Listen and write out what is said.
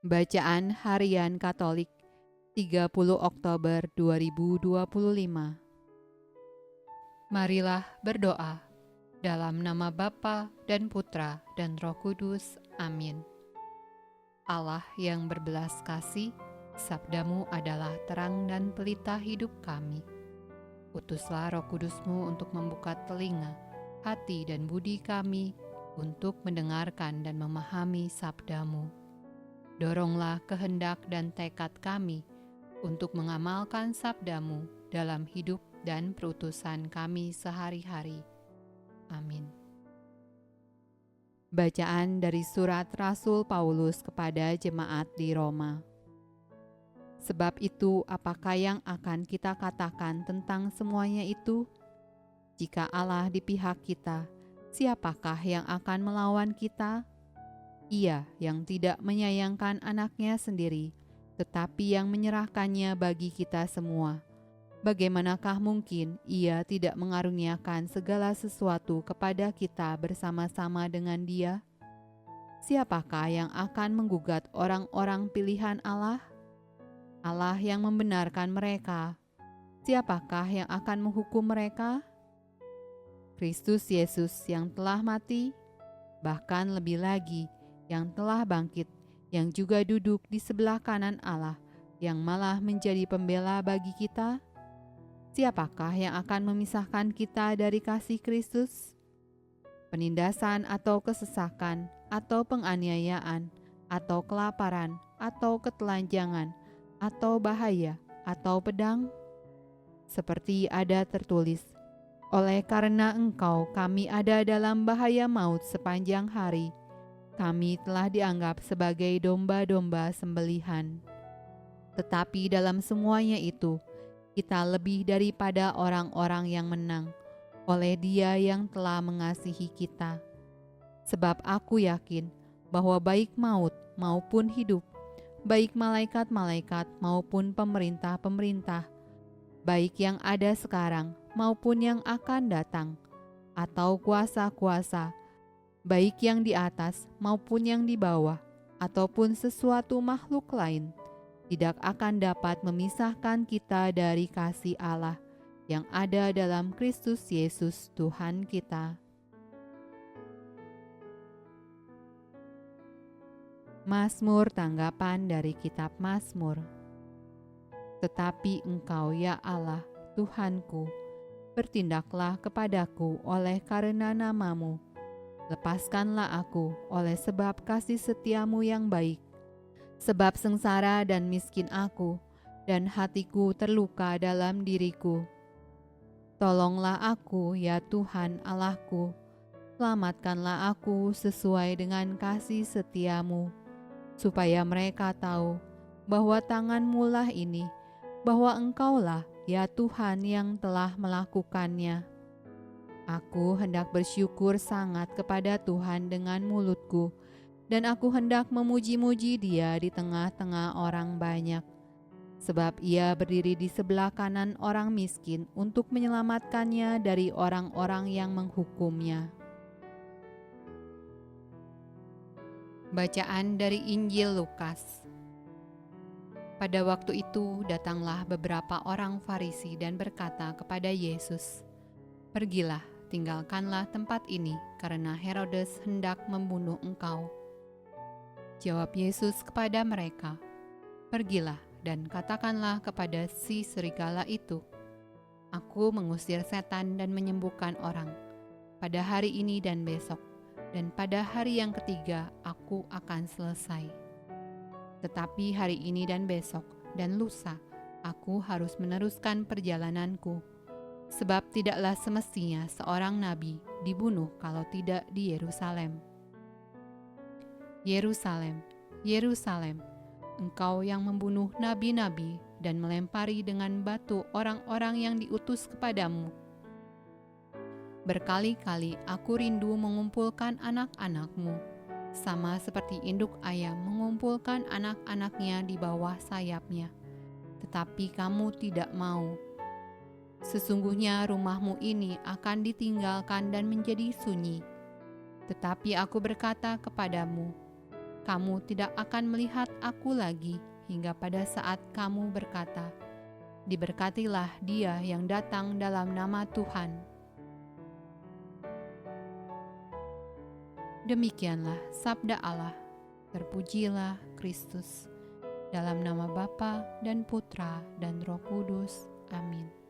Bacaan Harian Katolik 30 Oktober 2025. Marilah berdoa dalam nama Bapa dan Putra dan Roh Kudus. Amin. Allah yang berbelas kasih, sabdamu adalah terang dan pelita hidup kami. Utuslah Roh Kudusmu untuk membuka telinga, hati dan budi kami untuk mendengarkan dan memahami sabdamu. Doronglah kehendak dan tekad kami untuk mengamalkan sabdamu dalam hidup dan perutusan kami sehari-hari. Amin. Bacaan dari surat Rasul Paulus kepada jemaat di Roma. Sebab itu, apakah yang akan kita katakan tentang semuanya itu? Jika Allah di pihak kita, siapakah yang akan melawan kita? Ia yang tidak menyayangkan anaknya sendiri, tetapi yang menyerahkannya bagi kita semua. Bagaimanakah mungkin ia tidak mengaruniakan segala sesuatu kepada kita bersama-sama dengan Dia? Siapakah yang akan menggugat orang-orang pilihan Allah? Allah yang membenarkan mereka. Siapakah yang akan menghukum mereka? Kristus Yesus yang telah mati, bahkan lebih lagi, yang telah bangkit, yang juga duduk di sebelah kanan Allah, yang malah menjadi pembela bagi kita? Siapakah yang akan memisahkan kita dari kasih Kristus? Penindasan atau kesesakan, atau penganiayaan, atau kelaparan, atau ketelanjangan, atau bahaya, atau pedang? Seperti ada tertulis, oleh karena Engkau kami ada dalam bahaya maut sepanjang hari. Kami telah dianggap sebagai domba-domba sembelihan. Tetapi dalam semuanya itu, kita lebih daripada orang-orang yang menang, oleh Dia yang telah mengasihi kita. Sebab aku yakin bahwa baik maut maupun hidup, baik malaikat-malaikat maupun pemerintah-pemerintah, baik yang ada sekarang maupun yang akan datang, atau kuasa-kuasa, baik yang di atas maupun yang di bawah, ataupun sesuatu makhluk lain, tidak akan dapat memisahkan kita dari kasih Allah yang ada dalam Kristus Yesus Tuhan kita. Mazmur tanggapan dari kitab Mazmur. Tetapi Engkau ya Allah, Tuhanku, bertindaklah kepadaku oleh karena nama-Mu. Lepaskanlah aku oleh sebab kasih setiamu yang baik. Sebab sengsara dan miskin aku, dan hatiku terluka dalam diriku. Tolonglah aku ya Tuhan Allahku, selamatkanlah aku sesuai dengan kasih setiamu, supaya mereka tahu bahwa tangan-Mu lah ini, bahwa Engkaulah ya Tuhan yang telah melakukannya. Aku hendak bersyukur sangat kepada Tuhan dengan mulutku, dan aku hendak memuji-muji Dia di tengah-tengah orang banyak. Sebab Ia berdiri di sebelah kanan orang miskin untuk menyelamatkannya dari orang-orang yang menghukumnya. Bacaan dari Injil Lukas. Pada waktu itu datanglah beberapa orang Farisi dan berkata kepada Yesus, "Pergilah, tinggalkanlah tempat ini, karena Herodes hendak membunuh Engkau." Jawab Yesus kepada mereka, "Pergilah dan katakanlah kepada si serigala itu, Aku mengusir setan dan menyembuhkan orang pada hari ini dan besok, dan pada hari yang ketiga aku akan selesai. Tetapi hari ini dan besok dan lusa aku harus meneruskan perjalananku, sebab tidaklah semestinya seorang nabi dibunuh kalau tidak di Yerusalem. Yerusalem, Yerusalem, engkau yang membunuh nabi-nabi dan melempari dengan batu orang-orang yang diutus kepadamu. Berkali-kali aku rindu mengumpulkan anak-anakmu, sama seperti induk ayam mengumpulkan anak-anaknya di bawah sayapnya, tetapi kamu tidak mau. Sesungguhnya rumahmu ini akan ditinggalkan dan menjadi sunyi. Tetapi aku berkata kepadamu, kamu tidak akan melihat aku lagi hingga pada saat kamu berkata, diberkatilah dia yang datang dalam nama Tuhan. Demikianlah sabda Allah. Terpujilah Kristus. Dalam nama Bapa dan Putra dan Roh Kudus. Amin.